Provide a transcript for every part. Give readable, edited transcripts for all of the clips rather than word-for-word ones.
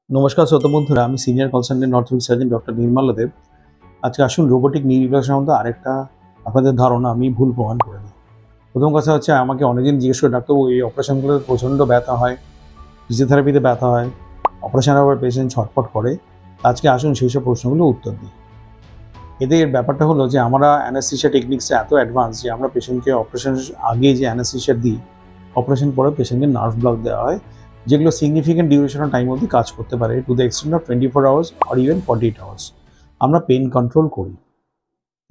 নমস্কার শ্রোতা বন্ধুরা, আমি senior consultant orthopaedic surgeon doctor Nirmal Deb. আজকে আসুন রোবোটিক নি রিপ্লেসমেন্ট সম্বন্ধে আরেকটা আপনাদের ধারণা আমি ভুল প্রমাণ করে দিই। প্রথম কথা হচ্ছে, আমাকে অনেকদিন জিজ্ঞেস করে, ডাক্তারবাবু এই অপারেশনগুলোতে প্রচণ্ড ব্যথা হয়, ফিজিওথেরাপিতে ব্যথা হয়, অপারেশনের পর পেশেন্ট ছটফট করে। আজকে আসুন সেই সব প্রশ্নগুলো উত্তর দিই। এদের ব্যাপারটা হলো যে আমরা অ্যানেস্থেসিয়া টেকনিক্সে এত অ্যাডভান্স যে আমরা পেশেন্টকে অপারেশনের আগে যে অ্যানেস্থেসিয়া দিই, অপারেশন পরে পেশেন্টকে নার্ভ ব্লক দেওয়া হয়, যেগুলো সিগনিফিকেন্ট ডিউরেশন অফ টাইম অবধি কাজ করতে পারে, to the extent of 24 hours or even 48 hours. আমরা পেন কন্ট্রোল করি।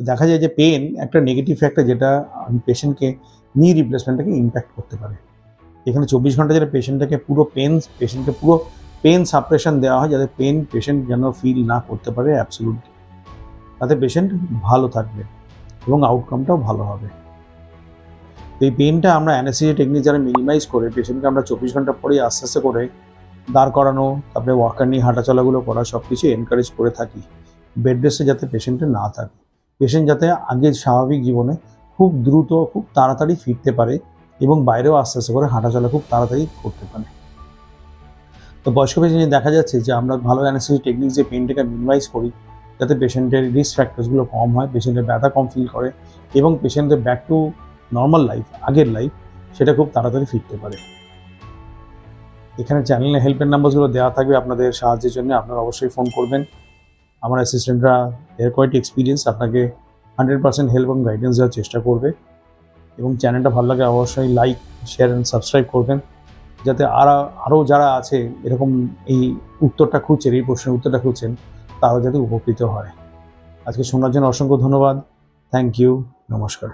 দেখা যায় যে পেন একটা নেগেটিভ ফ্যাক্টর, যেটা পেশেন্টকে নি রিপ্লেসমেন্টটাকে ইম্প্যাক্ট করতে পারে। এখানে 24 ঘন্টা যেটা পেশেন্টকে পুরো পেন সাপ্রেশন দেওয়া হয়, যাতে পেশেন্ট যেন ফিল না করতে পারে অ্যাবসলিউটলি। তাতে পেশেন্ট ভালো থাকবে এবং আউটকামটাও ভালো হবে। এই পেনটা আমরা অ্যানেস্থেসিয়া টেকনিক যারা মিনিমাইজ করে পেশেন্টকে আমরা 24 ঘন্টা পরেই আস্তে আস্তে করে দাঁড় করানো, তারপরে ওয়াকার নিয়ে হাঁটাচলাগুলো করা, সব কিছু এনকারেজ করে থাকি, বেড রেস্টে যাতে পেশেন্টের না থাকে। পেশেন্ট যাতে আগের স্বাভাবিক জীবনে খুব দ্রুত, খুব তাড়াতাড়ি ফিরতে পারে এবং বাইরেও আস্তে আস্তে করে হাঁটাচলা খুব তাড়াতাড়ি করতে পারে। তো বয়স্ক পেশেন্ট দেখা যাচ্ছে যে আমরা ভালো অ্যানেস্থেসিয়া টেকনিক যে পেনটাকে মিনিমাইজ করি, যাতে পেশেন্টের রিস্ক ফ্যাক্টরসগুলো কম হয়, পেশেন্টের ব্যথা কম ফিল করে এবং পেশেন্টের ব্যাক টু নর্মাল লাইফ, আগের লাইফ, সেটা খুব তাড়াতাড়ি ফিরতে পারে। এখানে চ্যানেলে হেল্পের নাম্বারগুলো দেওয়া থাকবে আপনাদের সাহায্যের জন্য। আপনারা অবশ্যই ফোন করবেন। আমার অ্যাসিস্ট্যান্টরা এর কোয়াইট এক্সপিরিয়েন্স, আপনাকে 100% হেল্প এবং গাইডেন্স দেওয়ার চেষ্টা করবে। এবং চ্যানেলটা ভালো লাগে অবশ্যই লাইক, শেয়ার অ্যান্ড সাবস্ক্রাইব করবেন, যাতে আরও যারা আছে এরকম এই উত্তরটা খুঁজছেন, এই প্রশ্নের উত্তরটা খুঁজছেন, তারাও যাতে উপকৃত হয়। আজকে শোনার জন্য অসংখ্য ধন্যবাদ। Thank you. নমস্কার।